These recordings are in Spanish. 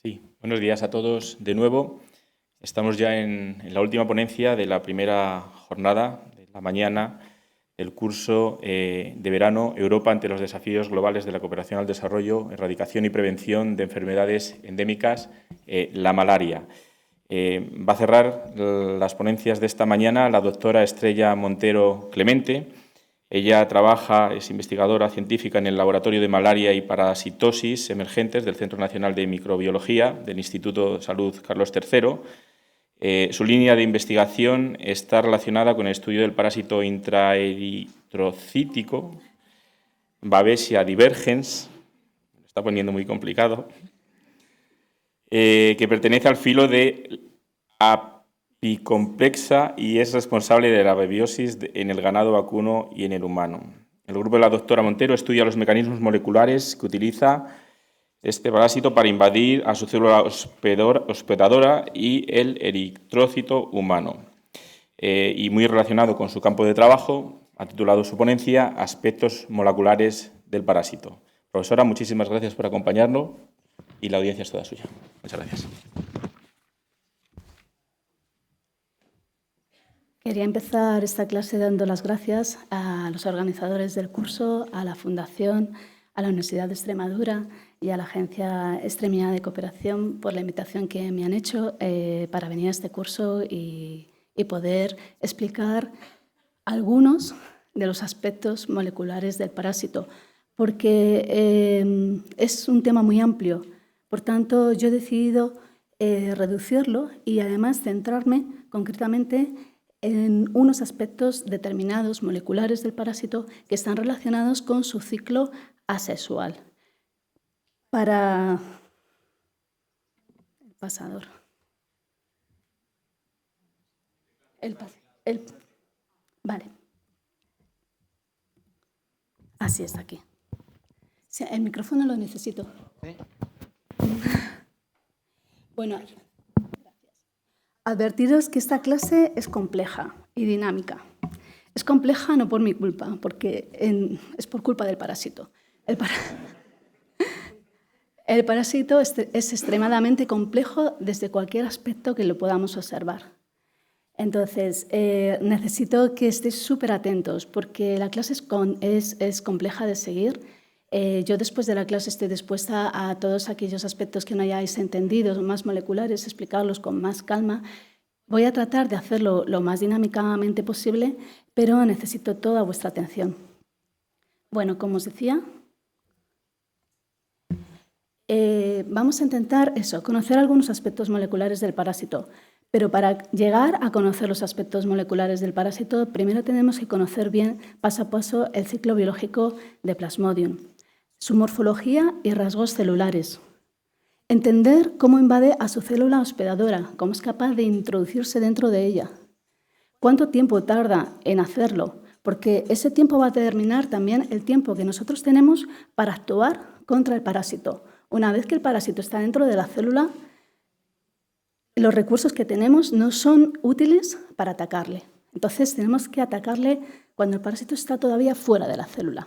Sí, buenos días a todos de nuevo. Estamos ya en la última ponencia de la primera jornada de la mañana del curso de verano Europa ante los desafíos globales de la cooperación al desarrollo, erradicación y prevención de enfermedades endémicas, la malaria. Va a cerrar las ponencias de esta mañana la doctora Estrella Montero Clemente. Ella es investigadora científica en el Laboratorio de Malaria y Parasitosis Emergentes del Centro Nacional de Microbiología del Instituto de Salud Carlos III. Su línea de investigación está relacionada con el estudio del parásito intraeritrocítico, Babesia divergens, me está poniendo muy complicado, que pertenece al filo de Apicomplexa y es responsable de la babiosis en el ganado vacuno y en el humano. El grupo de la doctora Montero estudia los mecanismos moleculares que utiliza este parásito para invadir a su célula hospedadora y el eritrócito humano. Y muy relacionado con su campo de trabajo, ha titulado su ponencia Aspectos moleculares del parásito. Profesora, muchísimas gracias por acompañarnos y la audiencia es toda suya. Muchas gracias. Quería empezar esta clase dando las gracias a los organizadores del curso, a la Fundación, a la Universidad de Extremadura y a la Agencia Extremidad de Cooperación por la invitación que me han hecho para venir a este curso y poder explicar algunos de los aspectos moleculares del parásito, porque es un tema muy amplio. Por tanto, yo he decidido reducirlo y además centrarme concretamente en unos aspectos determinados moleculares del parásito que están relacionados con su ciclo asexual. Para el pasador. Vale. Así está aquí. El micrófono lo necesito. ¿Sí? Bueno, advertiros que esta clase es compleja y dinámica. Es compleja no por mi culpa, porque es por culpa del parásito. El parásito es extremadamente complejo desde cualquier aspecto que lo podamos observar. Entonces, necesito que estéis súper atentos, porque la clase es compleja de seguir. Yo después de la clase estoy dispuesta a todos aquellos aspectos que no hayáis entendido, más moleculares, explicarlos con más calma. Voy a tratar de hacerlo lo más dinámicamente posible, pero necesito toda vuestra atención. Bueno, como os decía, vamos a intentar conocer algunos aspectos moleculares del parásito. Pero para llegar a conocer los aspectos moleculares del parásito, primero tenemos que conocer bien, paso a paso, el ciclo biológico de Plasmodium, su morfología y rasgos celulares. Entender cómo invade a su célula hospedadora, cómo es capaz de introducirse dentro de ella. Cuánto tiempo tarda en hacerlo, porque ese tiempo va a determinar también el tiempo que nosotros tenemos para actuar contra el parásito. Una vez que el parásito está dentro de la célula, los recursos que tenemos no son útiles para atacarle. Entonces, tenemos que atacarle cuando el parásito está todavía fuera de la célula.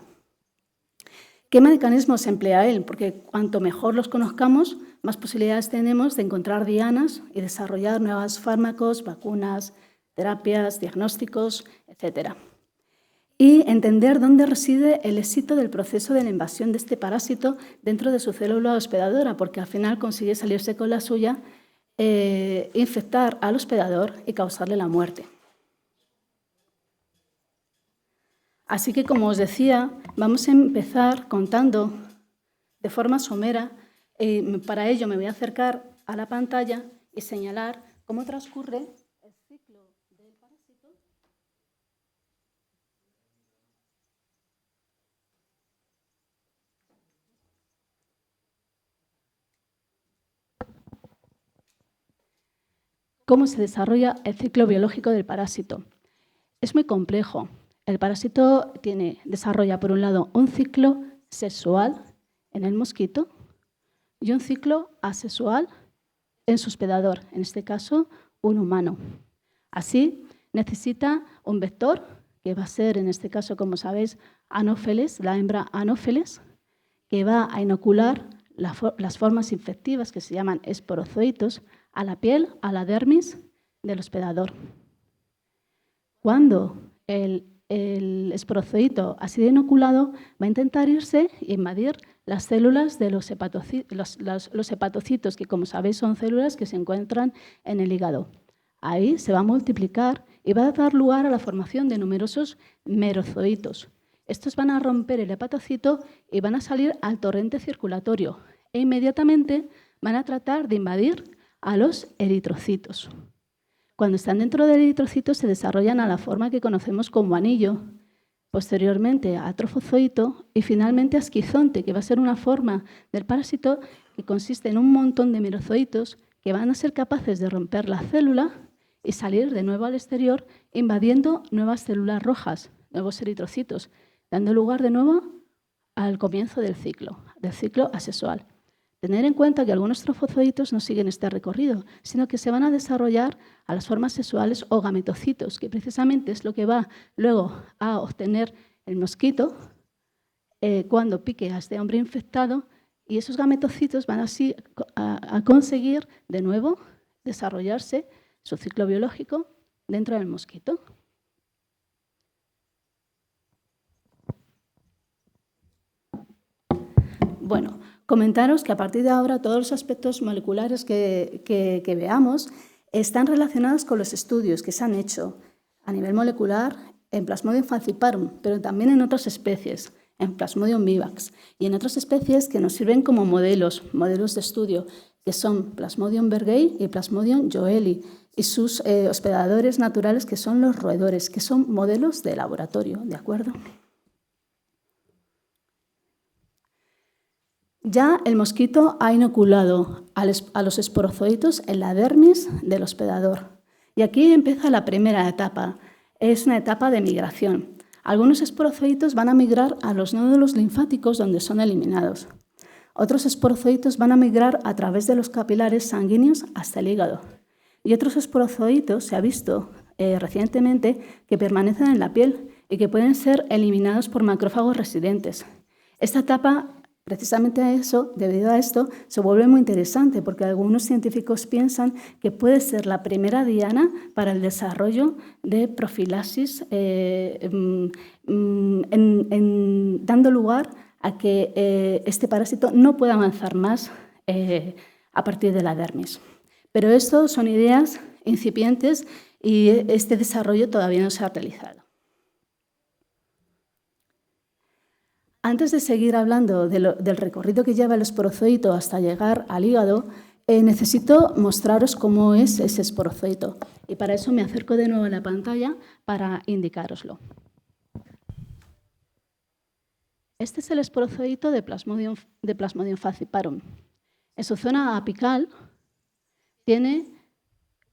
¿Qué mecanismos emplea él? Porque cuanto mejor los conozcamos, más posibilidades tenemos de encontrar dianas y desarrollar nuevos fármacos, vacunas, terapias, diagnósticos, etc. Y entender dónde reside el éxito del proceso de la invasión de este parásito dentro de su célula hospedadora, porque al final consigue salirse con la suya, infectar al hospedador y causarle la muerte. Así que, como os decía, vamos a empezar contando de forma somera. Para ello me voy a acercar a la pantalla y señalar cómo transcurre el ciclo del parásito. ¿Cómo se desarrolla el ciclo biológico del parásito? Es muy complejo. El parásito desarrolla, por un lado, un ciclo sexual en el mosquito y un ciclo asexual en su hospedador, en este caso, un humano. Así, necesita un vector, que va a ser, en este caso, como sabéis, Anopheles, la hembra Anopheles, que va a inocular las formas infectivas que se llaman esporozoitos a la piel, a la dermis del hospedador. Cuando el esporozoito ha sido inoculado, va a intentar irse e invadir las células de los hepatocitos, que como sabéis son células que se encuentran en el hígado. Ahí se va a multiplicar y va a dar lugar a la formación de numerosos merozoitos. Estos van a romper el hepatocito y van a salir al torrente circulatorio e inmediatamente van a tratar de invadir a los eritrocitos. Cuando están dentro del eritrocito se desarrollan a la forma que conocemos como anillo, posteriormente a trofozoito y finalmente a esquizonte, que va a ser una forma del parásito que consiste en un montón de merozoitos que van a ser capaces de romper la célula y salir de nuevo al exterior invadiendo nuevas células rojas, nuevos eritrocitos, dando lugar de nuevo al comienzo del ciclo asexual. Tener en cuenta que algunos trofozoitos no siguen este recorrido, sino que se van a desarrollar a las formas sexuales o gametocitos, que precisamente es lo que va luego a obtener el mosquito cuando pique a este hombre infectado, y esos gametocitos van así a conseguir de nuevo desarrollarse su ciclo biológico dentro del mosquito. Bueno, comentaros que a partir de ahora todos los aspectos moleculares que veamos están relacionados con los estudios que se han hecho a nivel molecular en Plasmodium falciparum, pero también en otras especies, en Plasmodium vivax, y en otras especies que nos sirven como modelos de estudio, que son Plasmodium berghei y Plasmodium joelli, y sus hospedadores naturales, que son los roedores, que son modelos de laboratorio, ¿de acuerdo? Ya el mosquito ha inoculado a los esporozoitos en la dermis del hospedador. Y aquí empieza la primera etapa. Es una etapa de migración. Algunos esporozoitos van a migrar a los nódulos linfáticos donde son eliminados. Otros esporozoitos van a migrar a través de los capilares sanguíneos hasta el hígado. Y otros esporozoitos se ha visto recientemente que permanecen en la piel y que pueden ser eliminados por macrófagos residentes. Esta etapa, precisamente debido a esto, se vuelve muy interesante porque algunos científicos piensan que puede ser la primera diana para el desarrollo de profilaxis, dando lugar a que este parásito no pueda avanzar más a partir de la dermis. Pero esto son ideas incipientes y este desarrollo todavía no se ha realizado. Antes de seguir hablando del recorrido que lleva el esporozoito hasta llegar al hígado, necesito mostraros cómo es ese esporozoito. Y para eso me acerco de nuevo a la pantalla para indicároslo. Este es el esporozoito de Plasmodium falciparum. En su zona apical tiene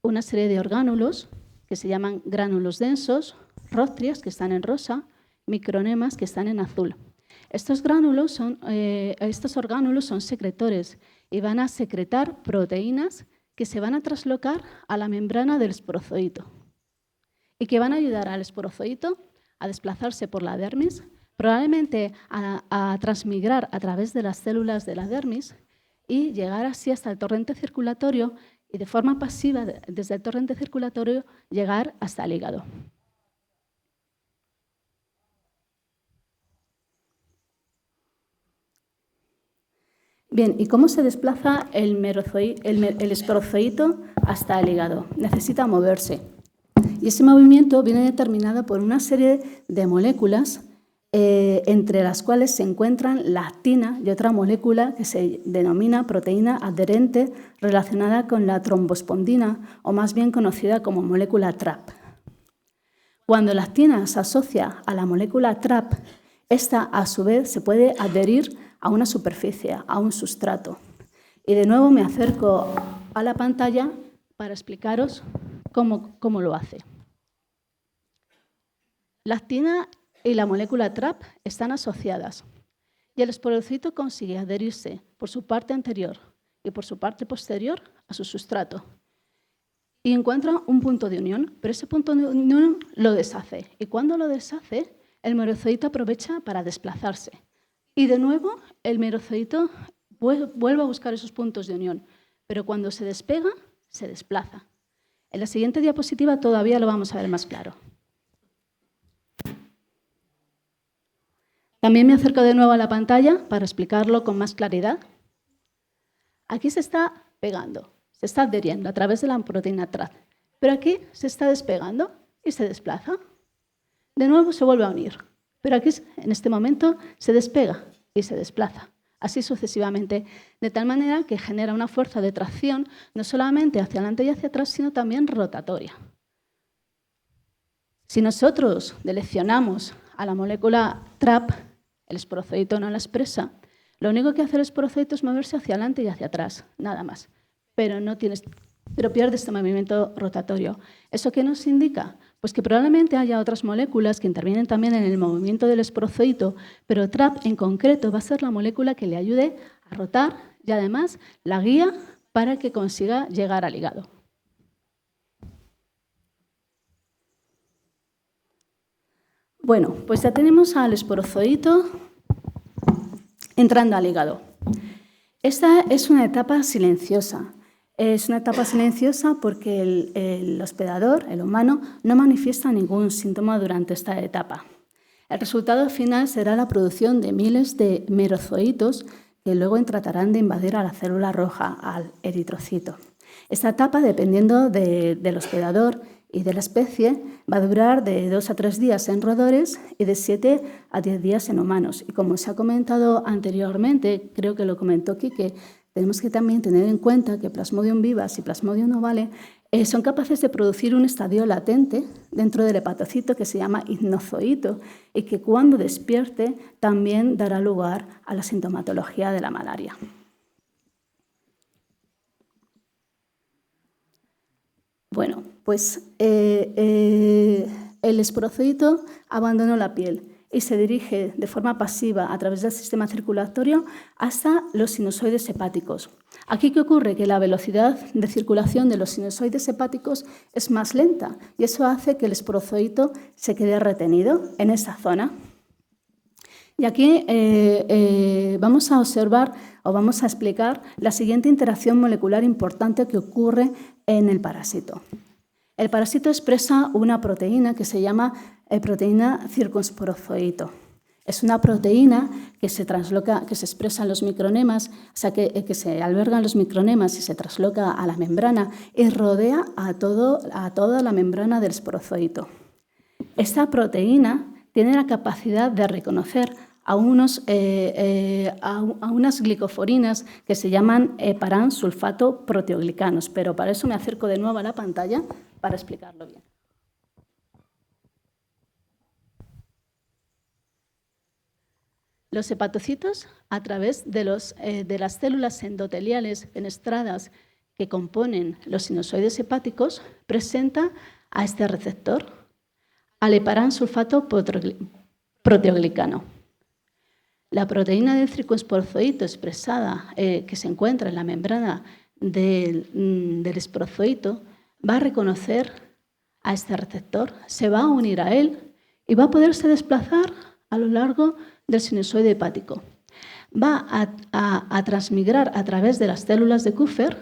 una serie de orgánulos que se llaman gránulos densos, róctrias, que están en rosa, micronemas, que están en azul. Estos orgánulos son secretores y van a secretar proteínas que se van a traslocar a la membrana del esporozoito y que van a ayudar al esporozoito a desplazarse por la dermis, probablemente a transmigrar a través de las células de la dermis y llegar así hasta el torrente circulatorio y de forma pasiva, desde el torrente circulatorio, llegar hasta el hígado. Bien, ¿y cómo se desplaza el esporozoito hasta el hígado? Necesita moverse. Y ese movimiento viene determinado por una serie de moléculas entre las cuales se encuentran la actina y otra molécula que se denomina proteína adherente relacionada con la trombospondina, o más bien conocida como molécula TRAP. Cuando la actina se asocia a la molécula TRAP, esta a su vez se puede adherir a una superficie, a un sustrato. Y de nuevo me acerco a la pantalla para explicaros cómo lo hace. La actina y la molécula TRAP están asociadas y el esporozoito consigue adherirse por su parte anterior y por su parte posterior a su sustrato y encuentra un punto de unión, pero ese punto de unión lo deshace y cuando lo deshace el merozoito aprovecha para desplazarse y de nuevo el merozoito vuelve a buscar esos puntos de unión, pero cuando se despega, se desplaza. En la siguiente diapositiva todavía lo vamos a ver más claro. También me acerco de nuevo a la pantalla para explicarlo con más claridad. Aquí se está pegando, se está adheriendo a través de la proteína TRAP, pero aquí se está despegando y se desplaza. De nuevo se vuelve a unir, pero aquí en este momento se despega y se desplaza. Así sucesivamente, de tal manera que genera una fuerza de tracción no solamente hacia adelante y hacia atrás, sino también rotatoria. Si nosotros deleccionamos a la molécula TRAP, el esporocito no la expresa, lo único que hace el esporocito es moverse hacia adelante y hacia atrás, nada más. Pero pierde este movimiento rotatorio. ¿Eso qué nos indica? Pues que probablemente haya otras moléculas que intervienen también en el movimiento del esporocito, pero TRAP en concreto va a ser la molécula que le ayude a rotar y además la guía para que consiga llegar al hígado. Bueno, pues ya tenemos al esporocito entrando al hígado. Esta es una etapa silenciosa. Es una etapa silenciosa porque el hospedador, el humano, no manifiesta ningún síntoma durante esta etapa. El resultado final será la producción de miles de merozoitos que luego tratarán de invadir a la célula roja, al eritrocito. Esta etapa, dependiendo del hospedador y de la especie, va a durar de 2 a 3 días en roedores y de 7 a 10 días en humanos. Y como se ha comentado anteriormente, creo que lo comentó Quique, tenemos que también tener en cuenta que Plasmodium vivax y Plasmodium ovale son capaces de producir un estadio latente dentro del hepatocito que se llama hipnozoito y que cuando despierte también dará lugar a la sintomatología de la malaria. Bueno, pues el esporocito abandonó la piel y se dirige de forma pasiva a través del sistema circulatorio hasta los sinusoides hepáticos. Aquí, ¿qué ocurre? Que la velocidad de circulación de los sinusoides hepáticos es más lenta y eso hace que el esporocito se quede retenido en esa zona. Y aquí vamos a observar o vamos a explicar la siguiente interacción molecular importante que ocurre en el parásito. El parásito expresa una proteína que se llama proteína circunsporozoito. Es una proteína que se transloca, que se expresa en los micronemas, o sea, que se alberga en los micronemas y se trasloca a la membrana y rodea a toda la membrana del esporozoito. Esta proteína tiene la capacidad de reconocer a unas glicoforinas que se llaman heparansulfato proteoglicanos, pero para eso me acerco de nuevo a la pantalla para explicarlo bien. Los hepatocitos, a través de las células endoteliales fenestradas que componen los sinusoides hepáticos, presenta a este receptor, al heparansulfato proteoglicano. La proteína del circunsporozoito expresada que se encuentra en la membrana del esporozoito va a reconocer a este receptor, se va a unir a él y va a poderse desplazar a lo largo del sinusoide hepático. Va a transmigrar a través de las células de Kupffer,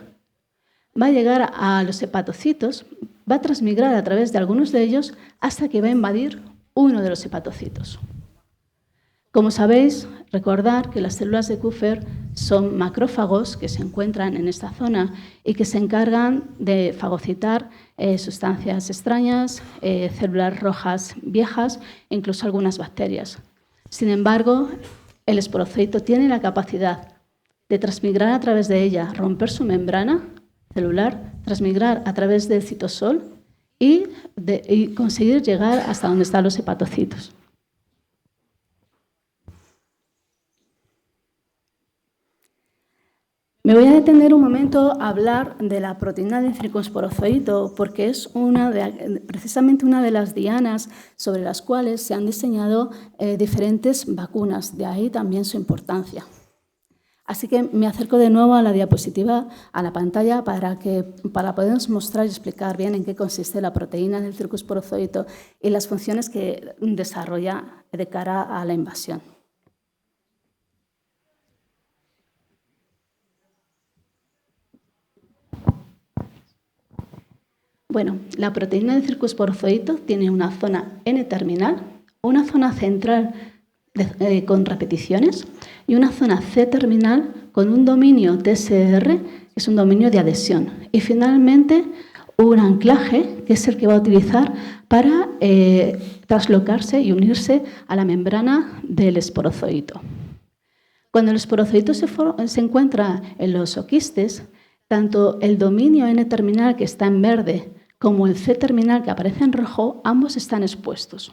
va a llegar a los hepatocitos, va a transmigrar a través de algunos de ellos hasta que va a invadir uno de los hepatocitos. Como sabéis, recordar que las células de Kupffer son macrófagos que se encuentran en esta zona y que se encargan de fagocitar sustancias extrañas, células rojas viejas e incluso algunas bacterias. Sin embargo, el esporocito tiene la capacidad de transmigrar a través de ella, romper su membrana celular, transmigrar a través del citosol y conseguir llegar hasta donde están los hepatocitos. Me voy a detener un momento a hablar de la proteína del circunsporozoito porque es precisamente una de las dianas sobre las cuales se han diseñado diferentes vacunas, de ahí también su importancia. Así que me acerco de nuevo a la diapositiva, a la pantalla, para podernos mostrar y explicar bien en qué consiste la proteína del circunsporozoito y las funciones que desarrolla de cara a la invasión. Bueno, la proteína del circo esporozoito tiene una zona N-terminal, una zona central con repeticiones y una zona C-terminal con un dominio TSR, que es un dominio de adhesión. Y finalmente, un anclaje, que es el que va a utilizar para traslocarse y unirse a la membrana del esporozoito. Cuando el esporozoito se encuentra en los oquistes, tanto el dominio N-terminal, que está en verde, como el C-terminal, que aparece en rojo, ambos están expuestos.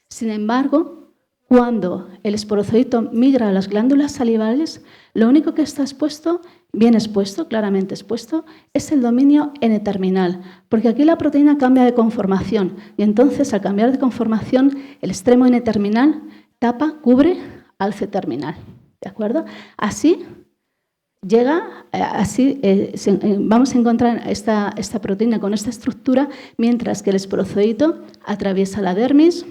Sin embargo, cuando el esporozoito migra a las glándulas salivales, lo único que está expuesto, bien expuesto, claramente expuesto, es el dominio N-terminal, porque aquí la proteína cambia de conformación y entonces, al cambiar de conformación, el extremo N-terminal cubre al C-terminal. ¿De acuerdo? Así vamos a encontrar esta proteína con esta estructura, mientras que el esporozoito atraviesa la dermis,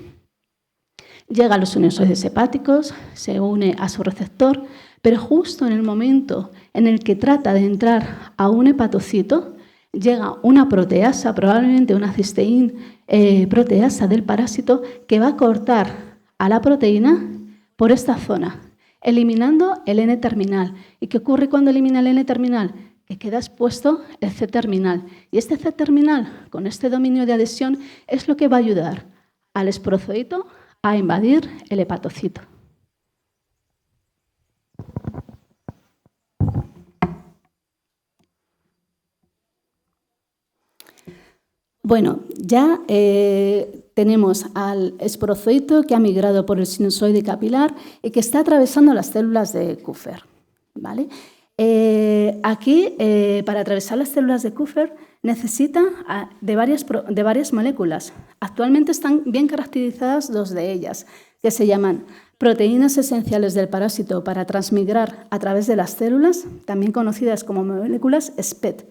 llega a los sinusoides hepáticos, se une a su receptor, pero justo en el momento en el que trata de entrar a un hepatocito, llega una proteasa, probablemente una cisteína proteasa del parásito, que va a cortar a la proteína por esta zona, eliminando el N-terminal. ¿Y qué ocurre cuando elimina el N-terminal? Que queda expuesto el C-terminal. Y este C-terminal, con este dominio de adhesión, es lo que va a ayudar al esporozoito a invadir el hepatocito. Bueno, ya tenemos al esporozoito que ha migrado por el sinusoide capilar y que está atravesando las células de Kupffer, ¿vale? Aquí, para atravesar las células de Kupffer, necesita de varias moléculas. Actualmente están bien caracterizadas dos de ellas, que se llaman proteínas esenciales del parásito para transmigrar a través de las células, también conocidas como moléculas SPET.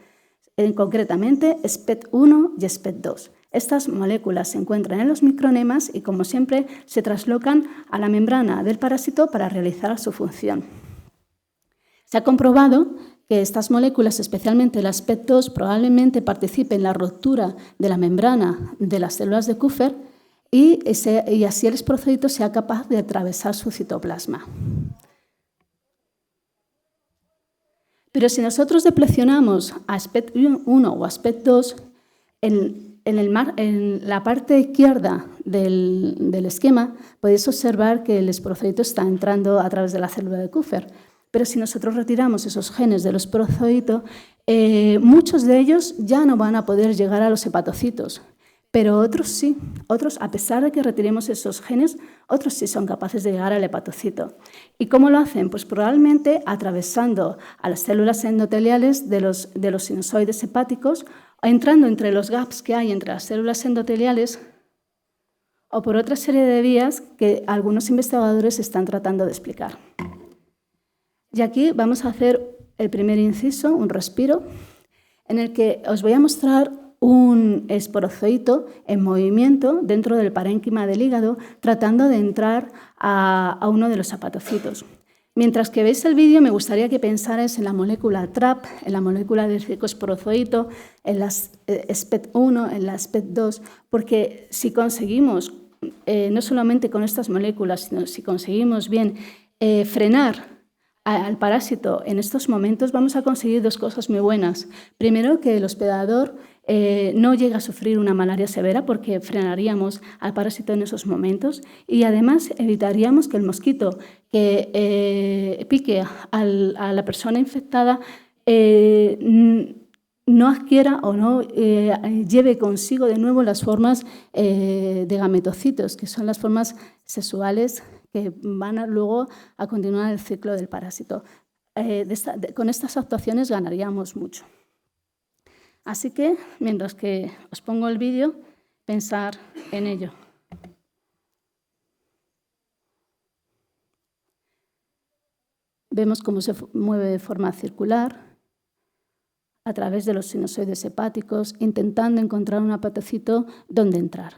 Concretamente SPET1 y SPET2. Estas moléculas se encuentran en los micronemas y, como siempre, se traslocan a la membrana del parásito para realizar su función. Se ha comprobado que estas moléculas, especialmente las SPET2, probablemente participen en la ruptura de la membrana de las células de Kupffer y así el esporozoito sea capaz de atravesar su citoplasma. Pero si nosotros deplecionamos a SPET1 o a SPET2, en la parte izquierda del esquema podéis observar que el esporozoito está entrando a través de la célula de Kupffer. Pero si nosotros retiramos esos genes del esporozoito, muchos de ellos ya no van a poder llegar a los hepatocitos. Pero otros sí, otros, a pesar de que retiremos esos genes, otros sí son capaces de llegar al hepatocito. ¿Y cómo lo hacen? Pues probablemente atravesando a las células endoteliales de los sinusoides hepáticos, entrando entre los gaps que hay entre las células endoteliales, o por otra serie de vías que algunos investigadores están tratando de explicar. Y aquí vamos a hacer el primer inciso, un respiro, en el que os voy a mostrar un esporozoito en movimiento dentro del parénquima del hígado, tratando de entrar a uno de los hepatocitos. Mientras que veis el vídeo, me gustaría que pensarais en la molécula TRAP, en la molécula del circoesporozoito, en las SPET1, en la SPET2, porque si conseguimos, no solamente con estas moléculas, sino si conseguimos bien frenar al parásito en estos momentos, vamos a conseguir dos cosas muy buenas. Primero, que el hospedador no llega a sufrir una malaria severa porque frenaríamos al parásito en esos momentos, y además evitaríamos que el mosquito que pique a la persona infectada no adquiera o no lleve consigo de nuevo las formas de gametocitos, que son las formas sexuales que van luego a continuar el ciclo del parásito. Con estas actuaciones ganaríamos mucho. Así que, mientras que os pongo el vídeo, pensar en ello. Vemos cómo se mueve de forma circular a través de los sinusoides hepáticos, intentando encontrar un hepatocito donde entrar.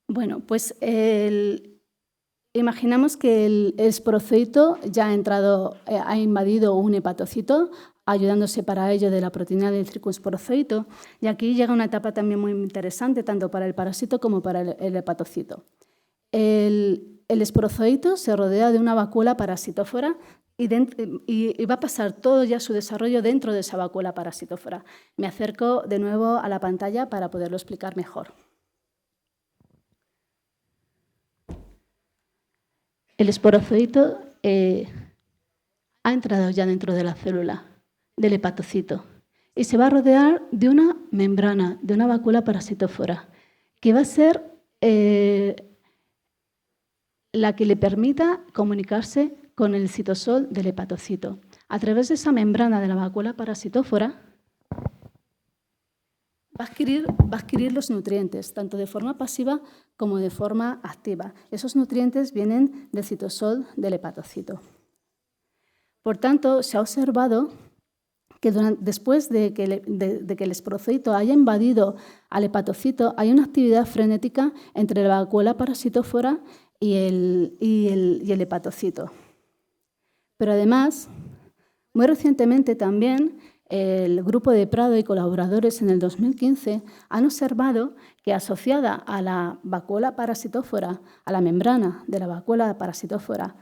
Bueno, pues Imaginamos que el esporocito ya ha invadido un hepatocito, ayudándose para ello de la proteína del circunsporozoito, y aquí llega una etapa también muy interesante, tanto para el parásito como para el hepatocito. El esporocito se rodea de una vacuola parasitófora y va a pasar todo ya su desarrollo dentro de esa vacuola parasitófora. Me acerco de nuevo a la pantalla para poderlo explicar mejor. El esporocito ha entrado ya dentro de la célula del hepatocito y se va a rodear de una membrana, de una vacuola parasitófora, que va a ser la que le permita comunicarse con el citosol del hepatocito. A través de esa membrana de la vacuola parasitófora va a adquirir los nutrientes, tanto de forma pasiva como de forma activa. Esos nutrientes vienen del citosol del hepatocito. Por tanto, se ha observado que después de que el esporocito haya invadido al hepatocito, hay una actividad frenética entre la vacuola parasitófora y el hepatocito. Pero además, muy recientemente también, el grupo de Prado y colaboradores en el 2015 han observado que asociada a la vacuola parasitófora, a la membrana de la vacuola parasitófora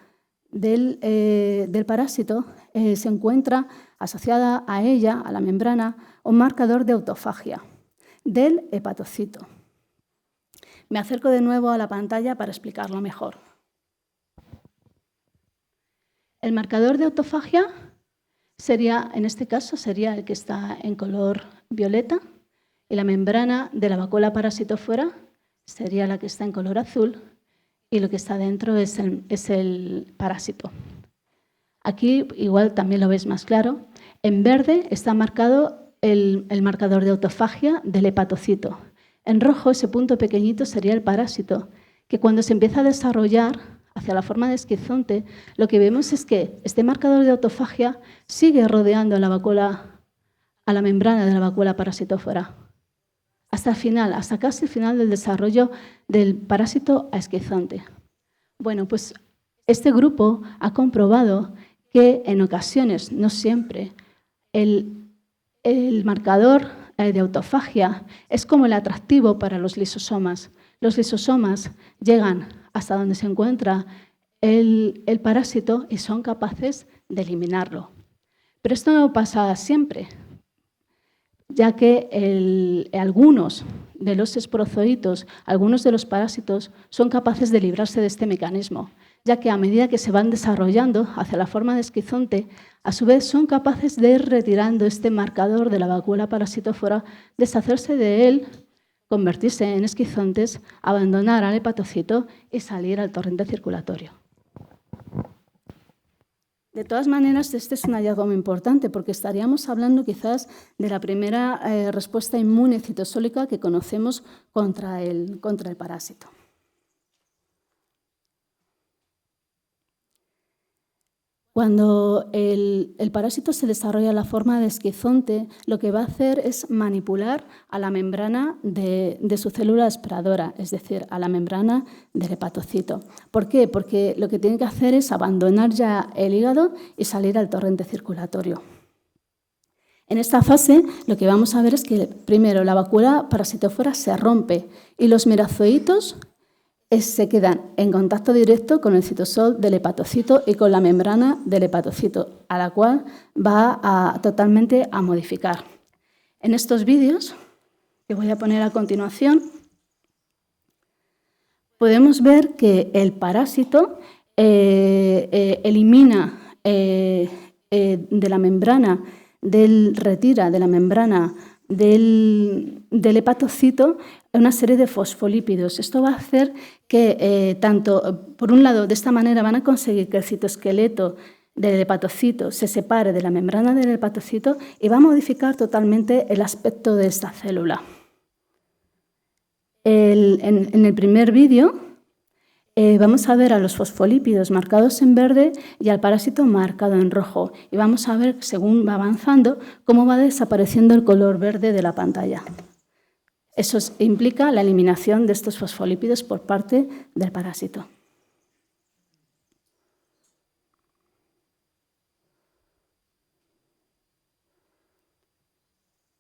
del parásito, se encuentra asociada a ella, a la membrana, un marcador de autofagia del hepatocito. Me acerco de nuevo a la pantalla para explicarlo mejor. El marcador de autofagia en este caso, sería el que está en color violeta, y la membrana de la vacuola parasitófora sería la que está en color azul, y lo que está dentro es el parásito. Aquí igual también lo veis más claro. En verde está marcado el marcador de autofagia del hepatocito. En rojo, ese punto pequeñito sería el parásito, que cuando se empieza a desarrollar hacia la forma de esquizonte, lo que vemos es que este marcador de autofagia sigue rodeando a la membrana de la vacuola parasitófora hasta el final, hasta casi el final del desarrollo del parásito a esquizonte. Bueno, pues este grupo ha comprobado que en ocasiones, no siempre, el marcador de autofagia es como el atractivo para los lisosomas. Los lisosomas llegan hasta donde se encuentra el parásito y son capaces de eliminarlo. Pero esto no pasa siempre, ya que algunos de los esporozoitos, algunos de los parásitos, son capaces de librarse de este mecanismo, ya que a medida que se van desarrollando hacia la forma de esquizonte, a su vez son capaces de ir retirando este marcador de la vacuola parasitófora, deshacerse de él, convertirse en esquizontes, abandonar al hepatocito y salir al torrente circulatorio. De todas maneras, este es un hallazgo muy importante porque estaríamos hablando quizás de la primera respuesta inmune citosólica que conocemos contra el parásito. Cuando el parásito se desarrolla en la forma de esquizonte, lo que va a hacer es manipular a la membrana de su célula esperadora, es decir, a la membrana del hepatocito. ¿Por qué? Porque lo que tiene que hacer es abandonar ya el hígado y salir al torrente circulatorio. En esta fase, lo que vamos a ver es que, primero, la vacuola parasitófora se rompe y los merazoitos se quedan en contacto directo con el citosol del hepatocito y con la membrana del hepatocito, a la cual va totalmente a modificar. En estos vídeos, que voy a poner a continuación, podemos ver que el parásito elimina de la membrana, retira de la membrana del hepatocito una serie de fosfolípidos. Esto va a hacer que, por un lado, de esta manera van a conseguir que el citoesqueleto del hepatocito se separe de la membrana del hepatocito y va a modificar totalmente el aspecto de esta célula. En el primer vídeo vamos a ver a los fosfolípidos marcados en verde y al parásito marcado en rojo. Y vamos a ver, según va avanzando, cómo va desapareciendo el color verde de la pantalla. Eso implica la eliminación de estos fosfolípidos por parte del parásito.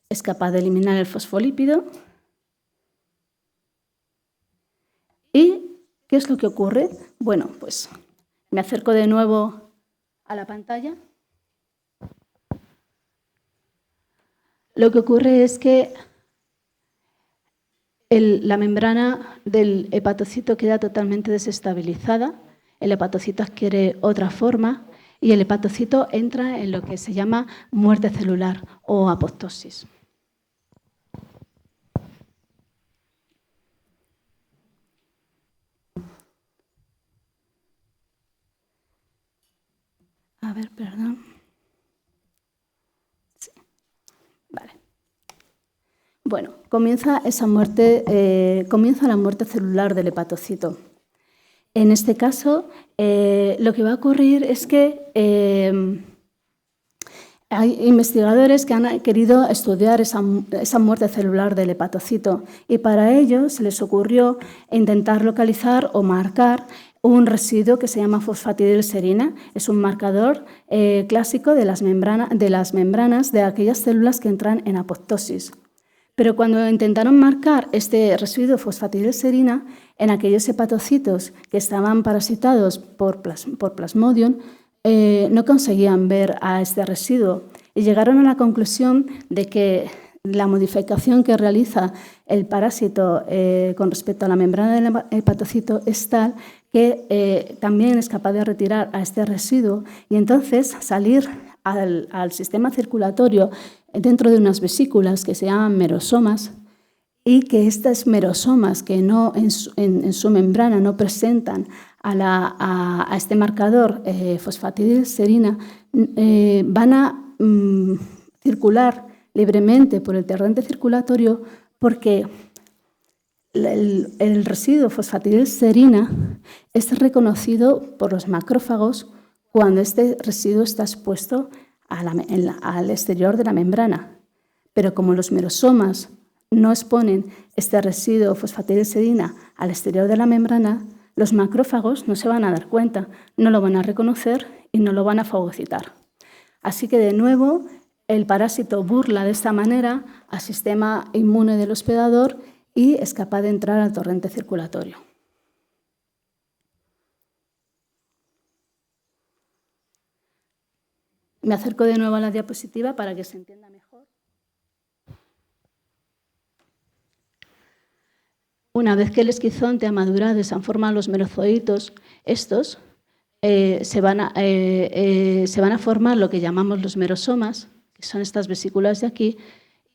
es capaz de eliminar el fosfolípido. ¿Y qué es lo que ocurre? Bueno, pues me acerco de nuevo a la pantalla. Lo que ocurre es que la membrana del hepatocito queda totalmente desestabilizada, el hepatocito adquiere otra forma y el hepatocito entra en lo que se llama muerte celular o apoptosis. A ver, perdón. Sí. Vale. Bueno, comienza la muerte celular del hepatocito. En este caso, lo que va a ocurrir es que hay investigadores que han querido estudiar esa muerte celular del hepatocito y para ello se les ocurrió intentar localizar o marcar un residuo que se llama fosfatidilserina. Es un marcador clásico de las membranas de aquellas células que entran en apoptosis. Pero cuando intentaron marcar este residuo fosfatidilserina en aquellos hepatocitos que estaban parasitados por Plasmodium, no conseguían ver a este residuo y llegaron a la conclusión de que la modificación que realiza el parásito con respecto a la membrana del hepatocito es tal que también es capaz de retirar a este residuo y entonces salir al sistema circulatorio dentro de unas vesículas que se llaman merosomas y que estas merosomas que no en su membrana no presentan a este marcador fosfatidilserina van a circular libremente por el torrente circulatorio porque el residuo fosfatidilserina es reconocido por los macrófagos cuando este residuo está expuesto al exterior de la membrana. Pero como los merosomas no exponen este residuo fosfatidilserina al exterior de la membrana, los macrófagos no se van a dar cuenta, no lo van a reconocer y no lo van a fagocitar. Así que, de nuevo, el parásito burla de esta manera al sistema inmune del hospedador y es capaz de entrar al torrente circulatorio. Me acerco de nuevo a la diapositiva para que se entienda mejor. Una vez que el esquizonte ha madurado y se han formado los merozoitos, estos se van a formar lo que llamamos los merosomas, que son estas vesículas de aquí,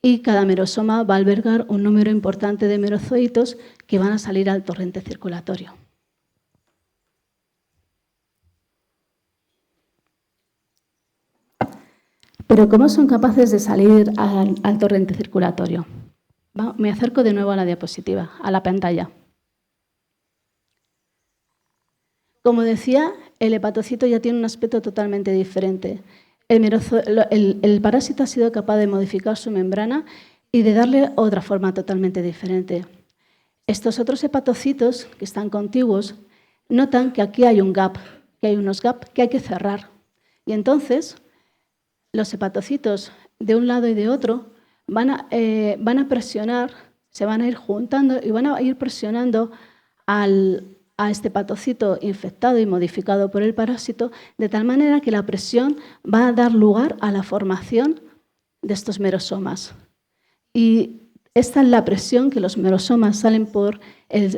y cada merosoma va a albergar un número importante de merozoitos que van a salir al torrente circulatorio. Pero ¿cómo son capaces de salir al torrente circulatorio? Me acerco de nuevo a la diapositiva, a la pantalla. Como decía, el hepatocito ya tiene un aspecto totalmente diferente. El parásito ha sido capaz de modificar su membrana y de darle otra forma totalmente diferente. Estos otros hepatocitos que están contiguos notan que aquí hay un gap, que hay unos gaps que hay que cerrar. Y entonces los hepatocitos de un lado y de otro van a presionar, se van a ir juntando y van a ir presionando a este hepatocito infectado y modificado por el parásito, de tal manera que la presión va a dar lugar a la formación de estos merosomas. Y esta es la presión que los merosomas salen por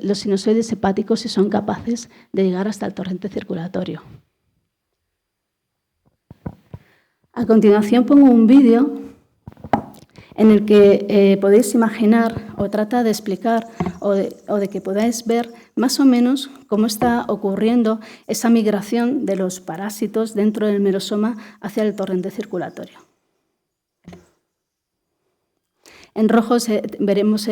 los sinusoides hepáticos y son capaces de llegar hasta el torrente circulatorio. A continuación pongo un vídeo en el que podéis imaginar o trata de explicar o de que podáis ver más o menos cómo está ocurriendo esa migración de los parásitos dentro del merosoma hacia el torrente circulatorio. En rojo vemos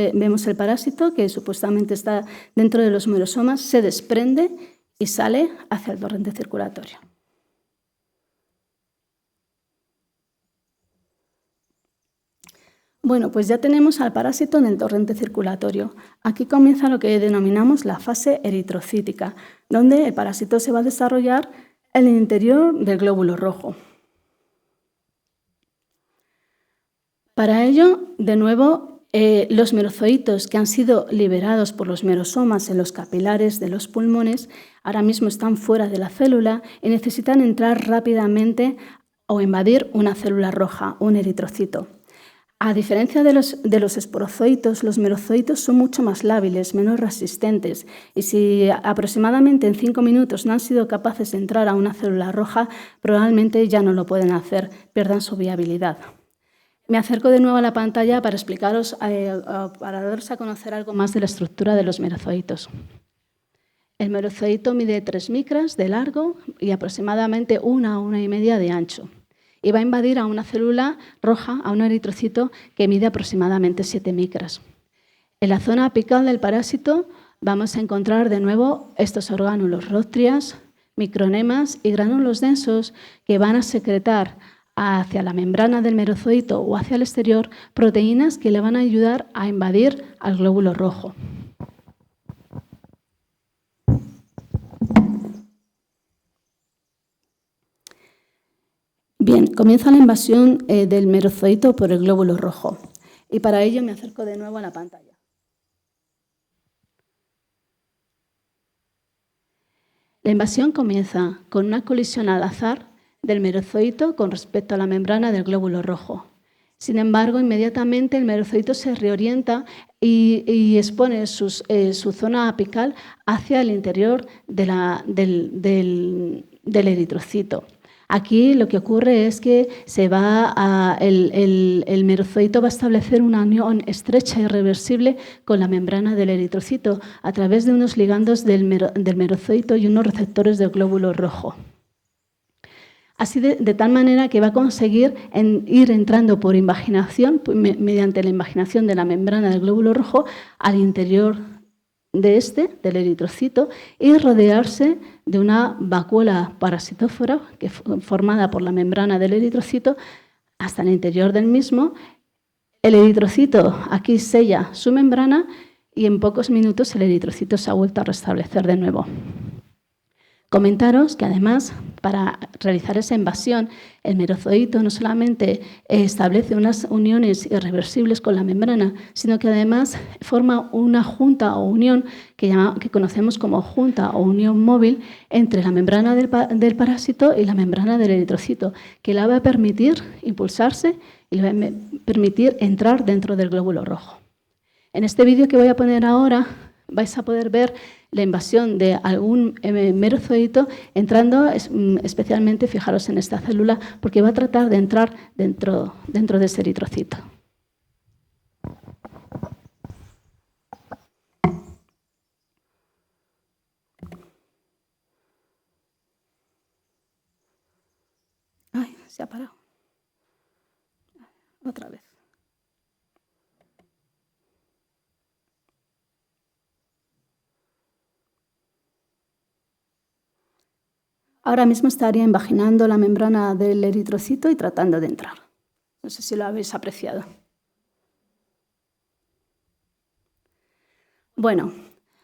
el parásito que supuestamente está dentro de los merosomas, se desprende y sale hacia el torrente circulatorio. Bueno, pues ya tenemos al parásito en el torrente circulatorio. Aquí comienza lo que denominamos la fase eritrocítica, donde el parásito se va a desarrollar en el interior del glóbulo rojo. Para ello, de nuevo, los merozoitos que han sido liberados por los merosomas en los capilares de los pulmones ahora mismo están fuera de la célula y necesitan entrar rápidamente o invadir una célula roja, un eritrocito. A diferencia de los esporozoitos, los merozoitos son mucho más lábiles, menos resistentes, y si aproximadamente en 5 minutos no han sido capaces de entrar a una célula roja, probablemente ya no lo pueden hacer, pierdan su viabilidad. Me acerco de nuevo a la pantalla para explicaros, para daros a conocer algo más de la estructura de los merozoitos. El merozoito mide 3 micras de largo y aproximadamente 1 a 1,5 de ancho. Y va a invadir a una célula roja, a un eritrocito que mide aproximadamente 7 micras. En la zona apical del parásito vamos a encontrar de nuevo estos orgánulos, róstrias, micronemas y gránulos densos que van a secretar hacia la membrana del merozoito o hacia el exterior proteínas que le van a ayudar a invadir al glóbulo rojo. Bien, comienza la invasión del merozoito por el glóbulo rojo y para ello me acerco de nuevo a la pantalla. La invasión comienza con una colisión al azar del merozoito con respecto a la membrana del glóbulo rojo. Sin embargo, inmediatamente el merozoito se reorienta y expone su zona apical hacia el interior del eritrocito. Aquí lo que ocurre es que el merozoito va a establecer una unión estrecha y irreversible con la membrana del eritrocito a través de unos ligandos del merozoito y unos receptores del glóbulo rojo. Así de tal manera que va a conseguir ir entrando por invaginación, mediante la invaginación de la membrana del glóbulo rojo, al interior del eritrocito y rodearse de una vacuola parasitófora formada por la membrana del eritrocito hasta el interior del mismo. El eritrocito aquí sella su membrana y en pocos minutos el eritrocito se ha vuelto a restablecer de nuevo. Comentaros que además, para realizar esa invasión, el merozoito no solamente establece unas uniones irreversibles con la membrana, sino que además forma una junta o unión que conocemos como junta o unión móvil entre la membrana del parásito y la membrana del eritrocito, que la va a permitir impulsarse y le va a permitir entrar dentro del glóbulo rojo. En este vídeo que voy a poner ahora vais a poder ver la invasión de algún merozoito entrando, especialmente, fijaros en esta célula, porque va a tratar de entrar dentro de ese eritrocito. Ay, se ha parado. Otra vez. Ahora mismo estaría invaginando la membrana del eritrocito y tratando de entrar. No sé si lo habéis apreciado. Bueno,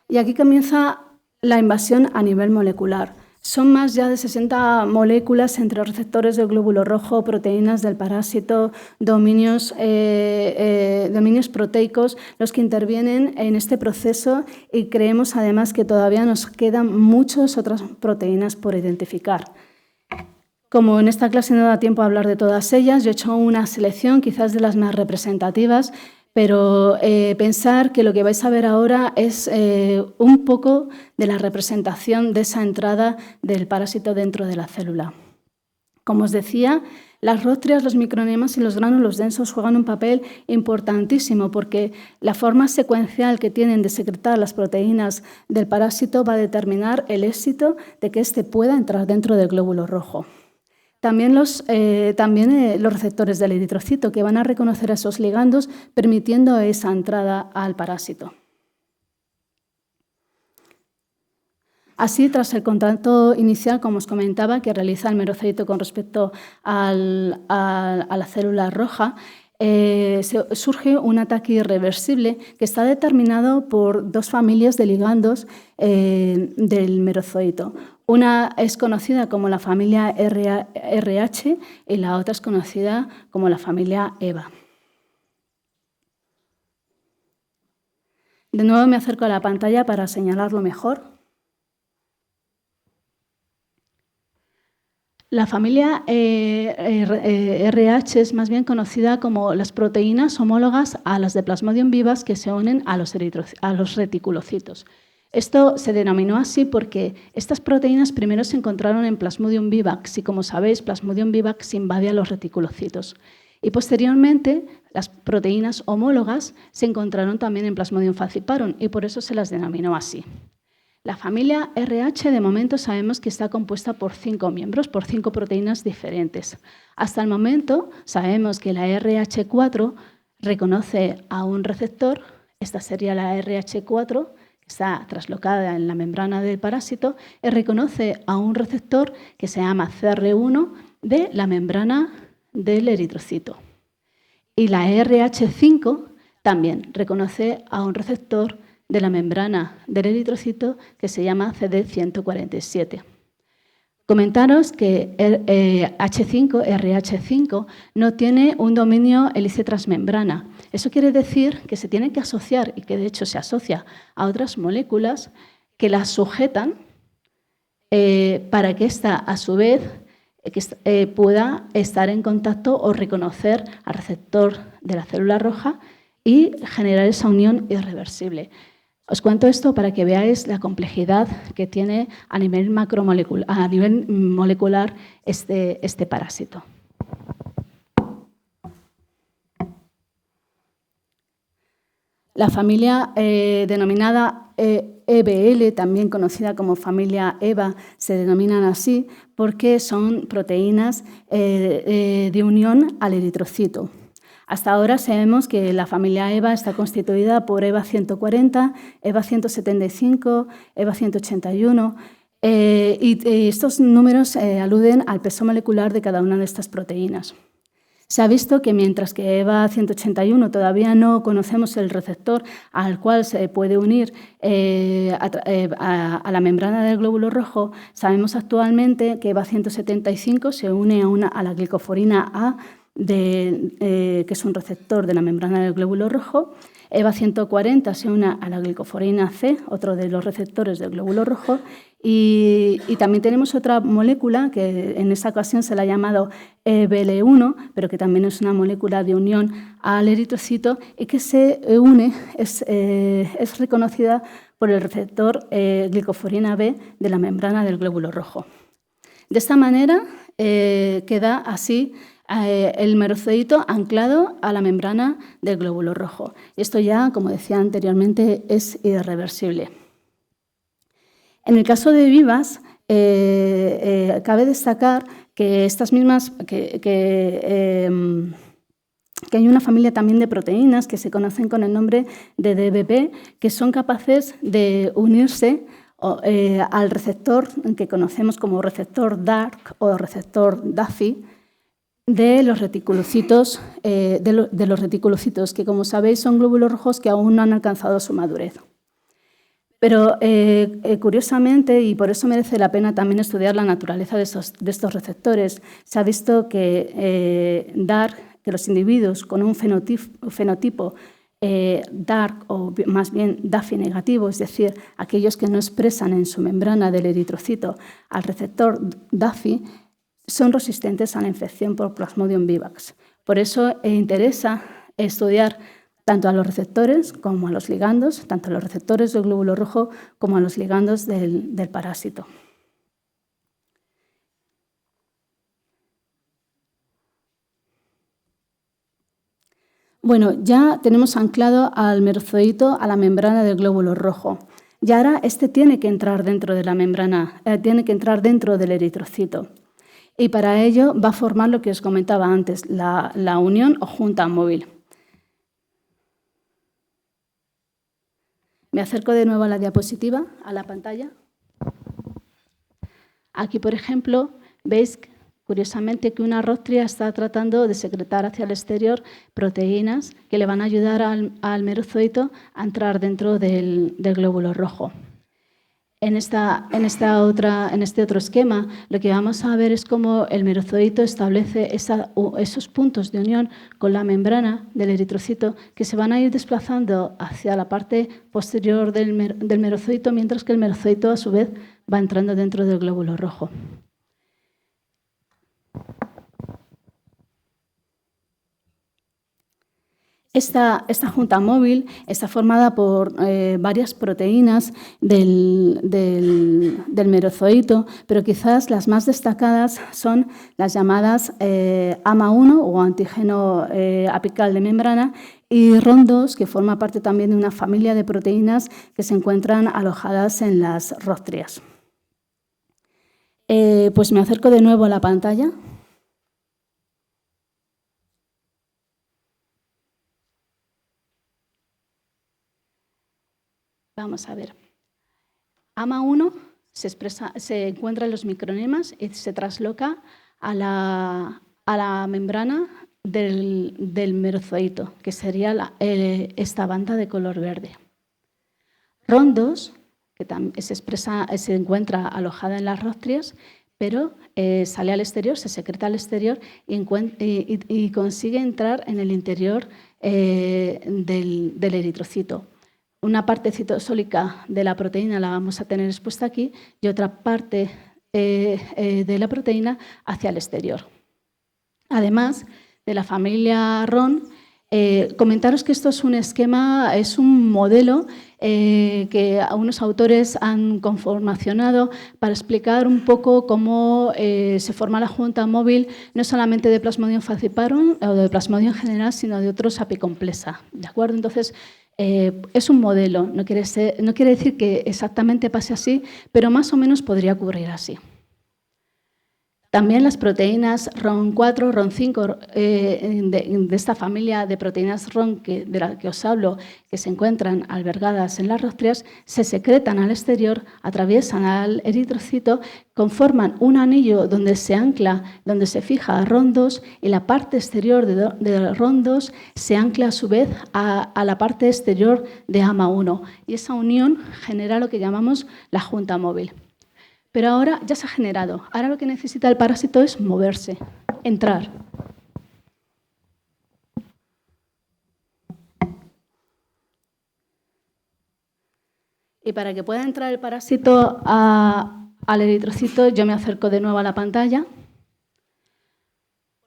y aquí comienza la invasión a nivel molecular. Son más ya de 60 moléculas entre receptores del glóbulo rojo, proteínas del parásito, dominios proteicos los que intervienen en este proceso y creemos además que todavía nos quedan muchas otras proteínas por identificar. Como en esta clase no da tiempo a hablar de todas ellas, yo he hecho una selección quizás de las más representativas, pero pensar que lo que vais a ver ahora es un poco de la representación de esa entrada del parásito dentro de la célula. Como os decía, las róstrias, los micronemas y los gránulos densos juegan un papel importantísimo porque la forma secuencial que tienen de secretar las proteínas del parásito va a determinar el éxito de que éste pueda entrar dentro del glóbulo rojo. También los receptores del eritrocito que van a reconocer a esos ligandos permitiendo esa entrada al parásito. Así, tras el contacto inicial, como os comentaba, que realiza el merozoito con respecto a la célula roja, surge un ataque irreversible que está determinado por dos familias de ligandos del merozoito. Una es conocida como la familia RH y la otra es conocida como la familia EVA. De nuevo me acerco a la pantalla para señalarlo mejor. La familia RH es más bien conocida como las proteínas homólogas a las de Plasmodium vivax que se unen a los reticulocitos. Esto se denominó así porque estas proteínas primero se encontraron en Plasmodium vivax y, como sabéis, Plasmodium vivax invade a los reticulocitos. Y posteriormente, las proteínas homólogas se encontraron también en Plasmodium falciparum y por eso se las denominó así. La familia RH, de momento, sabemos que está compuesta por 5 miembros, por 5 proteínas diferentes. Hasta el momento, sabemos que la RH4 reconoce a un receptor, esta sería la RH4, que está traslocada en la membrana del parásito, y reconoce a un receptor que se llama CR1 de la membrana del eritrocito. Y la RH5 también reconoce a un receptor de la membrana del eritrocito que se llama CD147. Comentaros que RH5 no tiene un dominio hélice transmembrana. Eso quiere decir que se tiene que asociar, y que de hecho se asocia a otras moléculas que las sujetan para que ésta, a su vez, pueda estar en contacto o reconocer al receptor de la célula roja y generar esa unión irreversible. Os cuento esto para que veáis la complejidad que tiene a nivel molecular este parásito. La familia denominada EBL, también conocida como familia EVA, se denominan así porque son proteínas de unión al eritrocito. Hasta ahora sabemos que la familia EVA está constituida por EVA 140, EVA 175, EVA 181 y estos números aluden al peso molecular de cada una de estas proteínas. Se ha visto que mientras que EVA 181 todavía no conocemos el receptor al cual se puede unir a la membrana del glóbulo rojo, sabemos actualmente que EVA 175 se une a la glicoforina A, que es un receptor de la membrana del glóbulo rojo. EVA 140 se une a la glicoforina C, otro de los receptores del glóbulo rojo, y también tenemos otra molécula que en esta ocasión se la ha llamado EBL1, pero que también es una molécula de unión al eritrocito y que se une, es reconocida por el receptor glicoforina B de la membrana del glóbulo rojo. De esta manera queda así el merocedito anclado a la membrana del glóbulo rojo. Esto ya, como decía anteriormente, es irreversible. En el caso de vivas, cabe destacar que que hay una familia también de proteínas que se conocen con el nombre de DBP, que son capaces de unirse al receptor que conocemos como receptor DARC o receptor DAFI, de los reticulocitos, que, como sabéis, son glóbulos rojos que aún no han alcanzado su madurez. Pero, curiosamente, y por eso merece la pena también estudiar la naturaleza de estos receptores, se ha visto que los individuos con un fenotipo DARC, o más bien DAFI negativo, es decir, aquellos que no expresan en su membrana del eritrocito al receptor DAFI, son resistentes a la infección por Plasmodium vivax. Por eso interesa estudiar tanto a los receptores como a los ligandos, tanto a los receptores del glóbulo rojo como a los ligandos del parásito. Bueno, ya tenemos anclado al merozodito a la membrana del glóbulo rojo. Y ahora este tiene que entrar dentro de la membrana, tiene que entrar dentro del eritrocito. Y para ello va a formar lo que os comentaba antes, la unión o junta móvil. Me acerco de nuevo a la diapositiva, a la pantalla. Aquí, por ejemplo, veis curiosamente que una rostria está tratando de secretar hacia el exterior proteínas que le van a ayudar al merozodito a entrar dentro del glóbulo rojo. En este otro esquema, lo que vamos a ver es cómo el merozoito establece esos puntos de unión con la membrana del eritrocito que se van a ir desplazando hacia la parte posterior del merozoito, mientras que el merozoito, a su vez, va entrando dentro del glóbulo rojo. Esta junta móvil está formada por varias proteínas del merozoito, pero quizás las más destacadas son las llamadas AMA1 o antígeno apical de membrana y RON2, que forma parte también de una familia de proteínas que se encuentran alojadas en las róstrias. Pues me acerco de nuevo a la pantalla. Vamos a ver. AMA1 se encuentra en los micronemas y se trasloca a la membrana del merozoito, que sería esta banda de color verde. RON2, que se encuentra alojada en las róstrias, pero sale al exterior, se secreta al exterior y consigue entrar en el interior del eritrocito. Una parte citosólica de la proteína la vamos a tener expuesta aquí y otra parte de la proteína hacia el exterior. Además de la familia RON, comentaros que esto es un esquema, es un modelo que algunos autores han conformacionado para explicar un poco cómo se forma la junta móvil, no solamente de Plasmodium falciparum o de Plasmodium en general, sino de otros apicomplesa. ¿De acuerdo? Entonces, es un modelo, no quiere decir que exactamente pase así, pero más o menos podría ocurrir así. También las proteínas RON4, RON5, de esta familia de proteínas RON de la que os hablo, que se encuentran albergadas en las róstrias, se secretan al exterior, atraviesan al eritrocito, conforman un anillo donde se ancla, donde se fija RON2 y la parte exterior de RON2 se ancla a su vez a la parte exterior de AMA1 y esa unión genera lo que llamamos la junta móvil. Pero ahora ya se ha generado. Ahora lo que necesita el parásito es moverse, entrar. Y para que pueda entrar el parásito al eritrocito, yo me acerco de nuevo a la pantalla,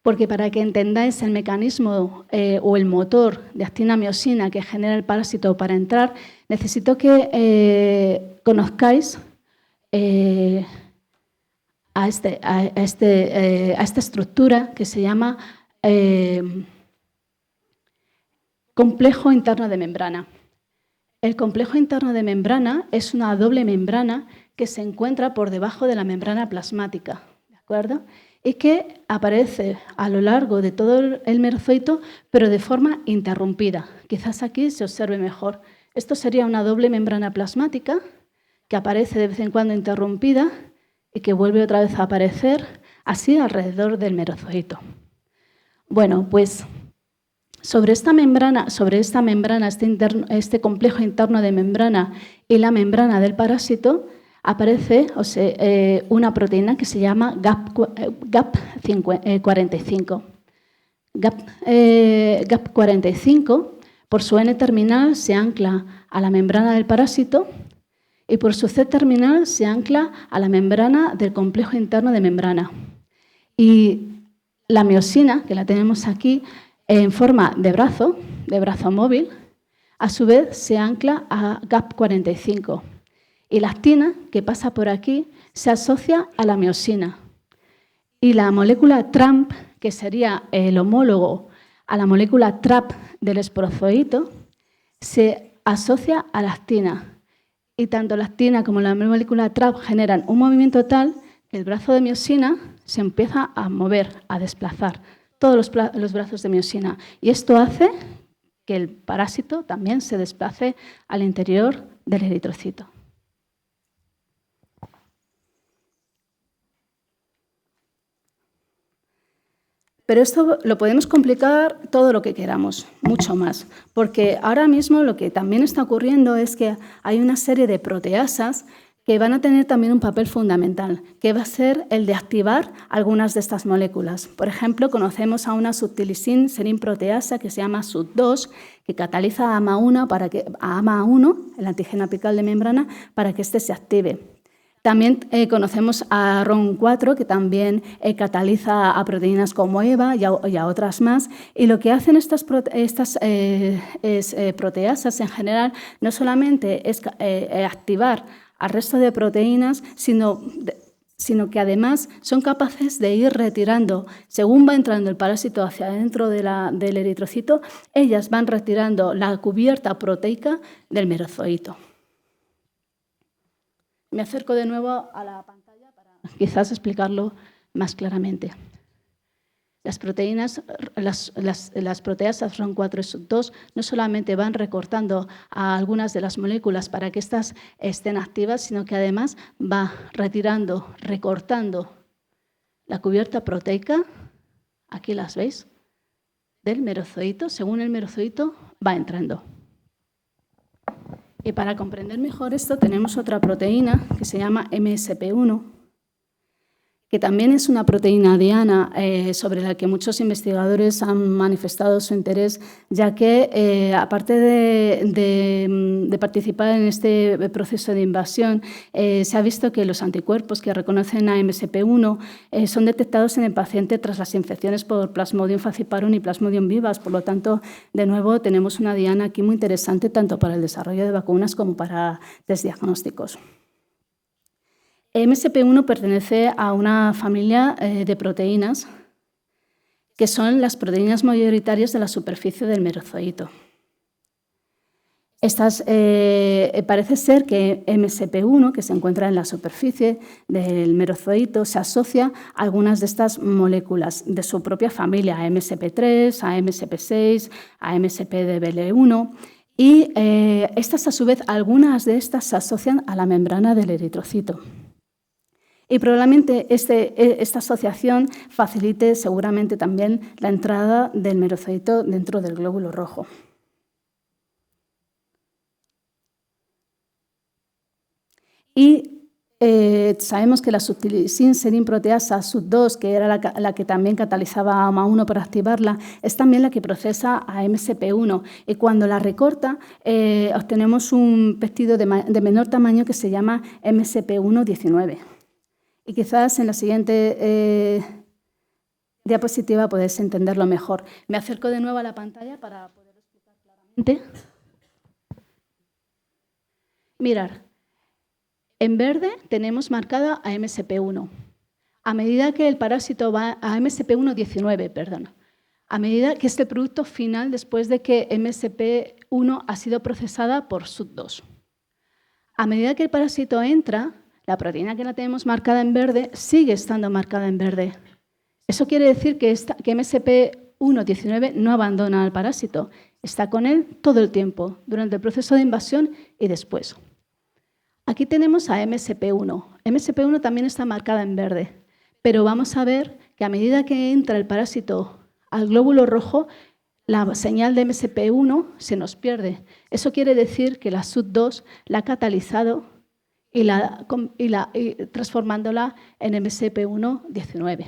porque para que entendáis el mecanismo o el motor de actina-miosina que genera el parásito para entrar, necesito que conozcáis a esta estructura que se llama complejo interno de membrana. El complejo interno de membrana es una doble membrana que se encuentra por debajo de la membrana plasmática, ¿de acuerdo? Y que aparece a lo largo de todo el merozoito, pero de forma interrumpida. Quizás aquí se observe mejor. Esto sería una doble membrana plasmática que aparece de vez en cuando interrumpida y que vuelve otra vez a aparecer así alrededor del merozoito. Bueno, pues sobre esta membrana, este complejo interno de membrana y la membrana del parásito, aparece una proteína que se llama GAP45. GAP45, por su N terminal, se ancla a la membrana del parásito y por su C terminal se ancla a la membrana del complejo interno de membrana. Y la miosina, que la tenemos aquí en forma de brazo móvil, a su vez se ancla a GAP45. Y la actina, que pasa por aquí, se asocia a la miosina. Y la molécula TRAMP, que sería el homólogo a la molécula TRAP del esporozoito, se asocia a la actina. Y tanto la actina como la molécula TRAP generan un movimiento tal que el brazo de miosina se empieza a mover, a desplazar, todos los brazos de miosina. Y esto hace que el parásito también se desplace al interior del eritrocito. Pero esto lo podemos complicar todo lo que queramos, mucho más, porque ahora mismo lo que también está ocurriendo es que hay una serie de proteasas que van a tener también un papel fundamental, que va a ser el de activar algunas de estas moléculas. Por ejemplo, conocemos a una subtilisin serin proteasa que se llama SUT2, que cataliza a AMA1, el antígeno apical de membrana, para que éste se active. También conocemos a RON4, que también cataliza a proteínas como EVA y a otras más. Y lo que hacen estas proteasas en general no solamente es activar al resto de proteínas, sino que además son capaces de ir retirando, según va entrando el parásito hacia adentro del eritrocito, ellas van retirando la cubierta proteica del merozoito. Me acerco de nuevo a la pantalla para quizás explicarlo más claramente. Las proteínas, las proteasas RON4 y SUT2 no solamente van recortando a algunas de las moléculas para que éstas estén activas, sino que además va retirando, recortando la cubierta proteica, aquí las veis, del merozoito, según el merozoito va entrando. Y para comprender mejor esto tenemos otra proteína que se llama MSP1, que también es una proteína diana sobre la que muchos investigadores han manifestado su interés, ya que aparte de participar en este proceso de invasión, se ha visto que los anticuerpos que reconocen a MSP1 son detectados en el paciente tras las infecciones por Plasmodium falciparum y Plasmodium vivax. Por lo tanto, de nuevo, tenemos una diana aquí muy interesante tanto para el desarrollo de vacunas como para test diagnósticos. MSP1 pertenece a una familia de proteínas que son las proteínas mayoritarias de la superficie del merozoito. Parece ser que MSP1, que se encuentra en la superficie del merozoito, se asocia a algunas de estas moléculas de su propia familia, a MSP3, a MSP6, a MSP-DBL1, y estas, a su vez, algunas de estas se asocian a la membrana del eritrocito. Y probablemente esta asociación facilite seguramente también la entrada del merozoito dentro del glóbulo rojo. Y sabemos que la subtilisin serin proteasa SUT2, que era la que también catalizaba a AMA1 para activarla, es también la que procesa a MSP1. Y cuando la recorta, obtenemos un péptido de menor tamaño que se llama MSP1-19. Y quizás en la siguiente diapositiva podéis entenderlo mejor. Me acerco de nuevo a la pantalla para poder explicar claramente. Mirar, en verde tenemos marcada a MSP1. A medida que el parásito va a MSP1-19, perdón. A medida que es el producto final después de que MSP1 ha sido procesada por SUT2. A medida que el parásito entra, la proteína que la tenemos marcada en verde sigue estando marcada en verde. Eso quiere decir que MSP1-19 no abandona al parásito, está con él todo el tiempo, durante el proceso de invasión y después. Aquí tenemos a MSP1. MSP1 también está marcada en verde, pero vamos a ver que a medida que entra el parásito al glóbulo rojo, la señal de MSP1 se nos pierde. Eso quiere decir que la SUT2 la ha catalizado y transformándola en MSP1-19.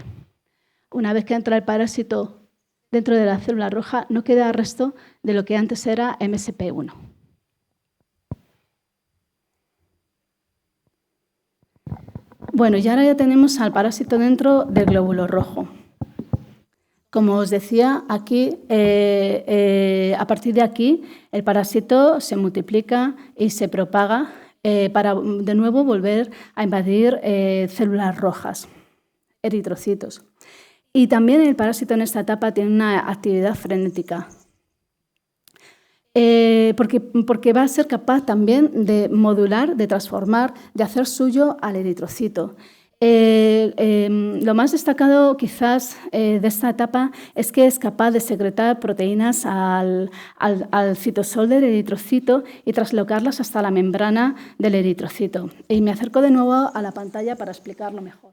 Una vez que entra el parásito dentro de la célula roja, no queda resto de lo que antes era MSP1. Bueno, y ahora ya tenemos al parásito dentro del glóbulo rojo. Como os decía, aquí, a partir de aquí, el parásito se multiplica y se propaga para de nuevo volver a invadir células rojas, eritrocitos. Y también el parásito en esta etapa tiene una actividad frenética, porque va a ser capaz también de modular, de transformar, de hacer suyo al eritrocito. Lo más destacado quizás de esta etapa es que es capaz de secretar proteínas al citosol del eritrocito y traslocarlas hasta la membrana del eritrocito. Y me acerco de nuevo a la pantalla para explicarlo mejor.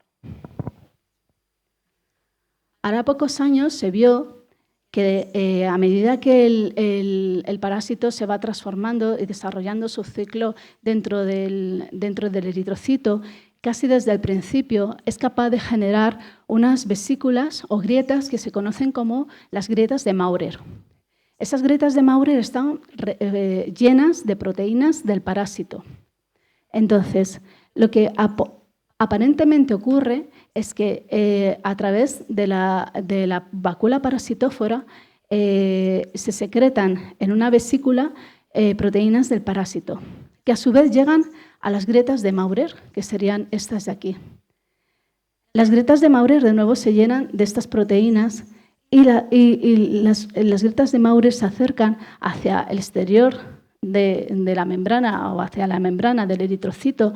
Hará pocos años se vio que a medida que el parásito se va transformando y desarrollando su ciclo dentro del eritrocito, casi desde el principio es capaz de generar unas vesículas o grietas que se conocen como las grietas de Maurer. Esas grietas de Maurer están llenas de proteínas del parásito. Entonces, lo que aparentemente ocurre es que a través de la vacuola parasitófora se secretan en una vesícula proteínas del parásito, que a su vez llegan a las grietas de Maurer, que serían estas de aquí. Las grietas de Maurer de nuevo se llenan de estas proteínas y las grietas de Maurer se acercan hacia el exterior de la membrana o hacia la membrana del eritrocito,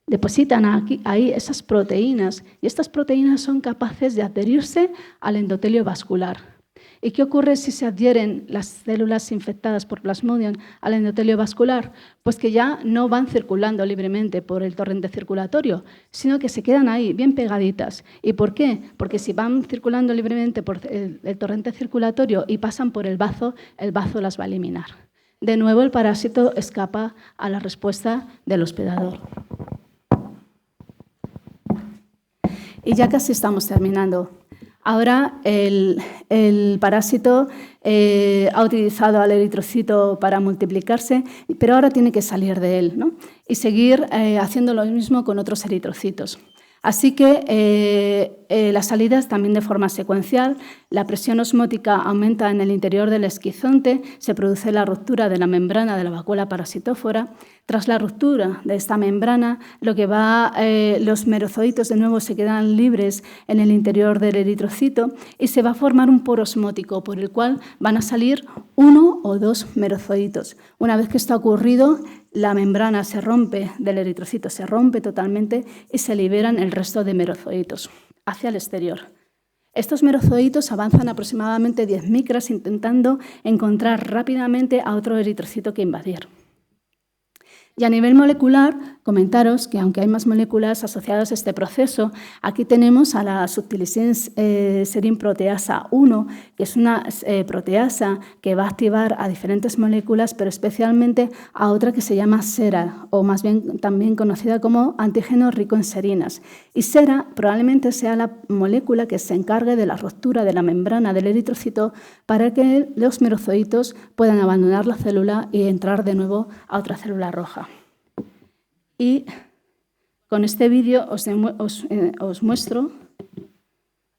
depositan ahí esas proteínas y estas proteínas son capaces de adherirse al endotelio vascular. ¿Y qué ocurre si se adhieren las células infectadas por Plasmodium al endotelio vascular? Pues que ya no van circulando libremente por el torrente circulatorio, sino que se quedan ahí, bien pegaditas. ¿Y por qué? Porque si van circulando libremente por el torrente circulatorio y pasan por el bazo las va a eliminar. De nuevo, el parásito escapa a la respuesta del hospedador. Y ya casi estamos terminando. Ahora el parásito ha utilizado al eritrocito para multiplicarse, pero ahora tiene que salir de él, ¿no? Y seguir haciendo lo mismo con otros eritrocitos. Así que las salidas también de forma secuencial, la presión osmótica aumenta en el interior del esquizonte, se produce la ruptura de la membrana de la vacuola parasitófora. Tras la ruptura de esta membrana, los merozoitos de nuevo se quedan libres en el interior del eritrocito y se va a formar un poro osmótico por el cual van a salir 1 o 2 merozoitos. Una vez que esto ha ocurrido, la membrana se rompe del eritrocito, se rompe totalmente y se liberan el resto de merozoitos hacia el exterior. Estos merozoitos avanzan aproximadamente 10 micras intentando encontrar rápidamente a otro eritrocito que invadir. Y a nivel molecular, comentaros que aunque hay más moléculas asociadas a este proceso, aquí tenemos a la subtilisina serin proteasa 1, que es una proteasa que va a activar a diferentes moléculas, pero especialmente a otra que se llama SERA, o más bien también conocida como antígeno rico en serinas. Y SERA probablemente sea la molécula que se encargue de la ruptura de la membrana del eritrocito para que los merozoitos puedan abandonar la célula y entrar de nuevo a otra célula roja. Y con este vídeo os muestro,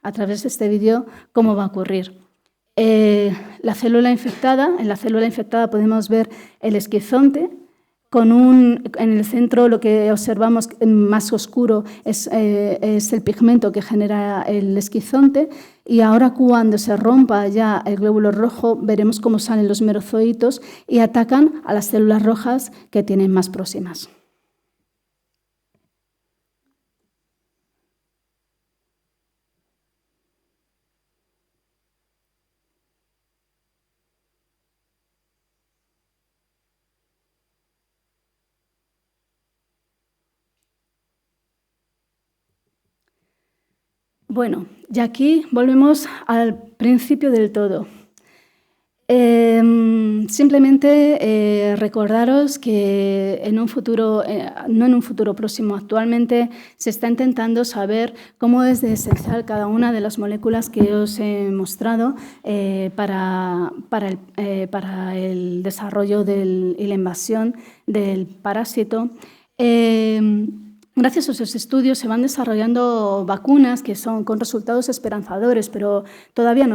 a través de este vídeo, cómo va a ocurrir. En la célula infectada podemos ver el esquizonte, en el centro lo que observamos más oscuro es el pigmento que genera el esquizonte, y ahora cuando se rompa ya el glóbulo rojo veremos cómo salen los merozoitos y atacan a las células rojas que tienen más próximas. Bueno, y aquí volvemos al principio del todo. Simplemente recordaros que en un futuro, no en un futuro próximo, actualmente se está intentando saber cómo es de esencial cada una de las moléculas que os he mostrado para el desarrollo y la invasión del parásito. Gracias a esos estudios se van desarrollando vacunas que son con resultados esperanzadores, pero todavía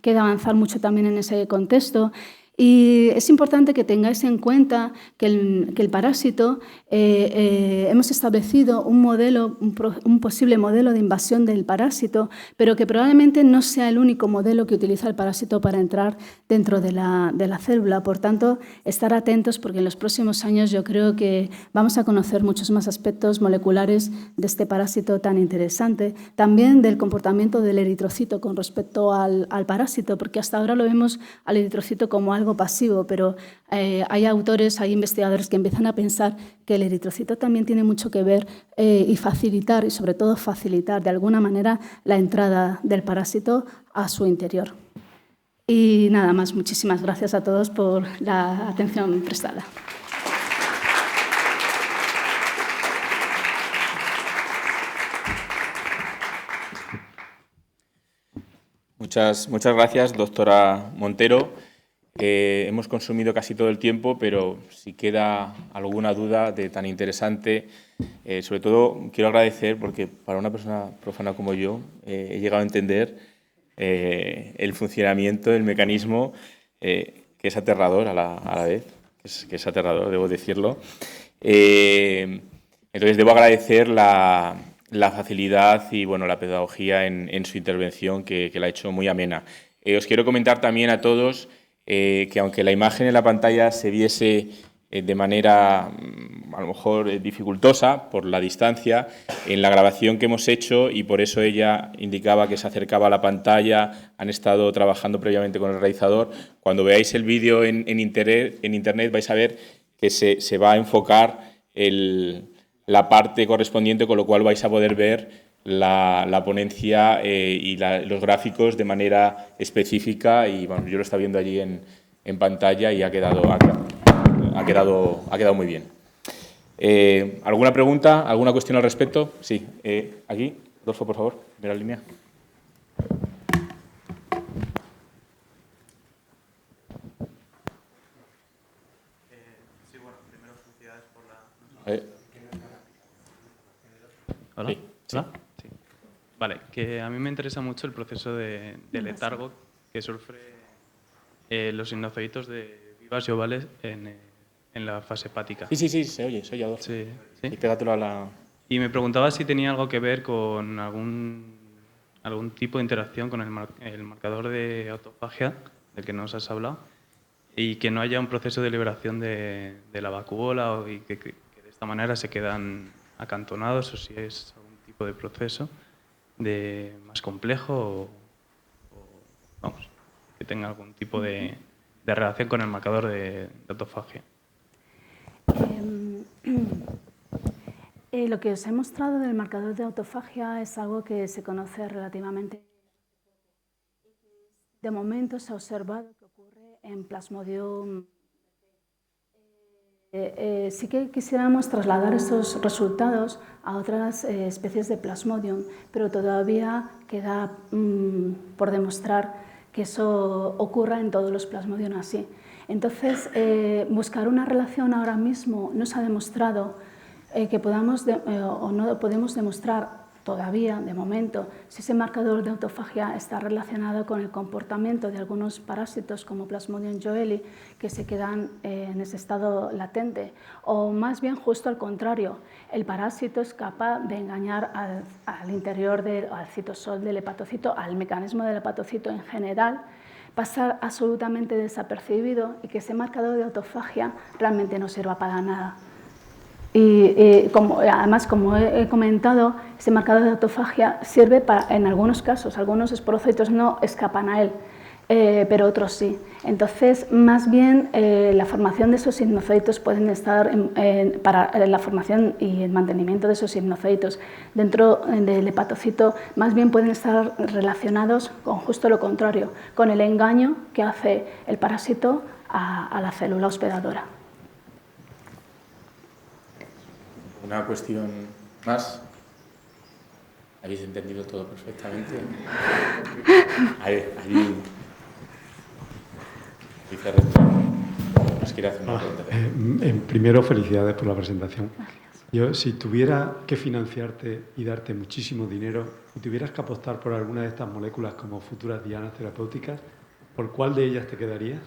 queda avanzar mucho también en ese contexto. Y es importante que tengáis en cuenta que el parásito, hemos establecido un posible modelo de invasión del parásito, pero que probablemente no sea el único modelo que utiliza el parásito para entrar dentro de la célula. Por tanto, estar atentos porque en los próximos años yo creo que vamos a conocer muchos más aspectos moleculares de este parásito tan interesante. También del comportamiento del eritrocito con respecto al parásito, porque hasta ahora lo vemos al eritrocito como algo algo pasivo, pero hay autores, hay investigadores que empiezan a pensar que el eritrocito también tiene mucho que ver y facilitar, y sobre todo facilitar de alguna manera la entrada del parásito a su interior. Y nada más, muchísimas gracias a todos por la atención prestada. Muchas gracias, doctora Montero. Hemos consumido casi todo el tiempo, pero si queda alguna duda de tan interesante, sobre todo quiero agradecer porque para una persona profana como yo he llegado a entender el funcionamiento, el mecanismo, que es aterrador a la vez, que es aterrador, debo decirlo. Entonces, debo agradecer la facilidad y bueno, la pedagogía en su intervención, que la ha hecho muy amena. Os quiero comentar también a todos que aunque la imagen en la pantalla se viese de manera a lo mejor dificultosa por la distancia, en la grabación que hemos hecho, y por eso ella indicaba que se acercaba a la pantalla, han estado trabajando previamente con el realizador. Cuando veáis el vídeo en internet vais a ver que se va a enfocar la parte correspondiente, con lo cual vais a poder ver la ponencia y los gráficos de manera específica, y bueno, yo lo estaba viendo allí en pantalla y ha quedado muy bien. ¿Alguna pregunta, alguna cuestión al respecto? Sí, aquí, Adolfo, por favor, primera línea. Sí, bueno, primero felicidades por la... ¿Hola? Sí. ¿Hola? Sí. Vale, que a mí me interesa mucho el proceso de letargo que sufre los sinusoides de vivas y ovales en la fase hepática. Sí, se oye, Adolfo. Sí. Y pégatelo a la... Y me preguntaba si tenía algo que ver con algún tipo de interacción con el marcador de autofagia del que nos has hablado, y que no haya un proceso de liberación de la vacuola y que de esta manera se quedan acantonados, o si es algún tipo de proceso más complejo o vamos, que tenga algún tipo de relación con el marcador de autofagia. Lo que os he mostrado del marcador de autofagia es algo que se conoce relativamente. De momento se ha observado que ocurre en Plasmodium. Sí que quisiéramos trasladar estos resultados a otras especies de Plasmodium, pero todavía queda por demostrar que eso ocurra en todos los Plasmodium así. Entonces, buscar una relación ahora mismo no se ha demostrado que podamos o no podemos demostrar todavía, de momento, si ese marcador de autofagia está relacionado con el comportamiento de algunos parásitos como Plasmodium joelli, que se quedan en ese estado latente, o más bien justo al contrario, el parásito es capaz de engañar al interior al citosol del hepatocito, al mecanismo del hepatocito en general, pasar absolutamente desapercibido y que ese marcador de autofagia realmente no sirva para nada. Y además, como he comentado, ese marcador de autofagia sirve en algunos casos. Algunos esporocitos no escapan a él, pero otros sí. Entonces, más bien, la formación de esos sinusoides pueden estar para la formación y el mantenimiento de esos sinusoides dentro del hepatocito, más bien pueden estar relacionados con justo lo contrario, con el engaño que hace el parásito a la célula hospedadora. ¿Una cuestión más? ¿Habéis entendido todo perfectamente? Allí ¿os quiere hacer una pregunta? Primero, felicidades por la presentación. Yo, si tuviera que financiarte y darte muchísimo dinero y tuvieras que apostar por alguna de estas moléculas como futuras dianas terapéuticas, ¿por cuál de ellas te quedarías?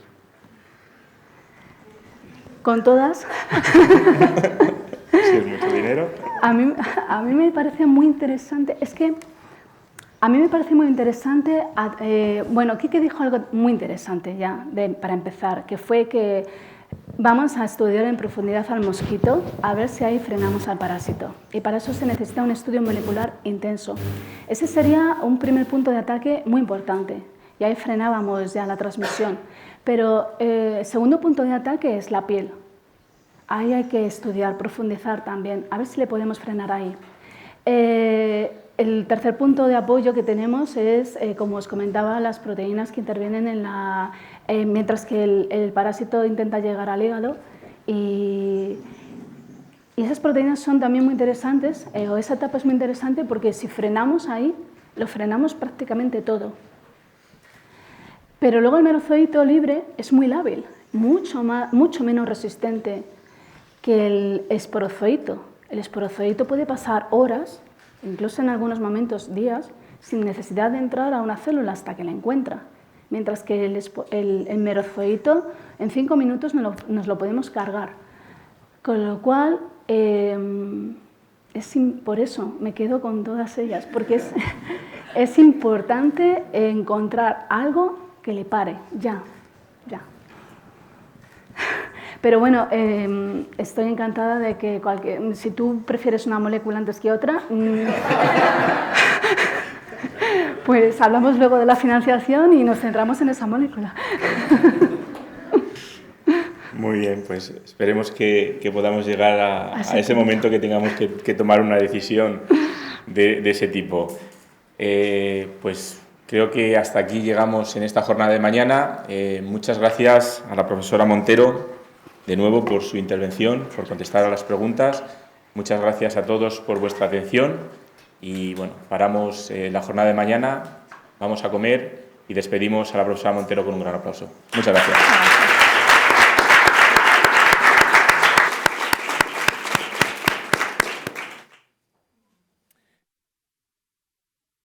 ¿Con todas? Si es mucho dinero. A mí me parece muy interesante. Es que a mí me parece muy interesante. Bueno, Quique dijo algo muy interesante ya, para empezar, que fue que vamos a estudiar en profundidad al mosquito a ver si ahí frenamos al parásito. Y para eso se necesita un estudio molecular intenso. Ese sería un primer punto de ataque muy importante. Y ahí frenábamos ya la transmisión. Pero el segundo punto de ataque es la piel. Ahí hay que estudiar, profundizar también, a ver si le podemos frenar ahí. El tercer punto de apoyo que tenemos es, como os comentaba, las proteínas que intervienen mientras que el parásito intenta llegar al hígado. Y esas proteínas son también muy interesantes, o esa etapa es muy interesante porque si frenamos ahí, lo frenamos prácticamente todo. Pero luego el merozoito libre es muy lábil, mucho menos resistente que el esporozoito. El esporozoito puede pasar horas, incluso en algunos momentos días, sin necesidad de entrar a una célula hasta que la encuentra. Mientras que el merozoito en 5 minutos nos lo podemos cargar. Con lo cual, por eso me quedo con todas ellas, porque es importante encontrar algo que le pare, ya. Pero bueno, estoy encantada de que si tú prefieres una molécula antes que otra, pues hablamos luego de la financiación y nos centramos en esa molécula. Muy bien, pues esperemos que podamos llegar a ese momento que tengamos que tomar una decisión de ese tipo. Pues creo que hasta aquí llegamos en esta jornada de mañana. Muchas gracias a la profesora Montero, de nuevo, por su intervención, por contestar a las preguntas. Muchas gracias a todos por vuestra atención. Y bueno, paramos la jornada de mañana, vamos a comer y despedimos a la profesora Montero con un gran aplauso. Muchas gracias.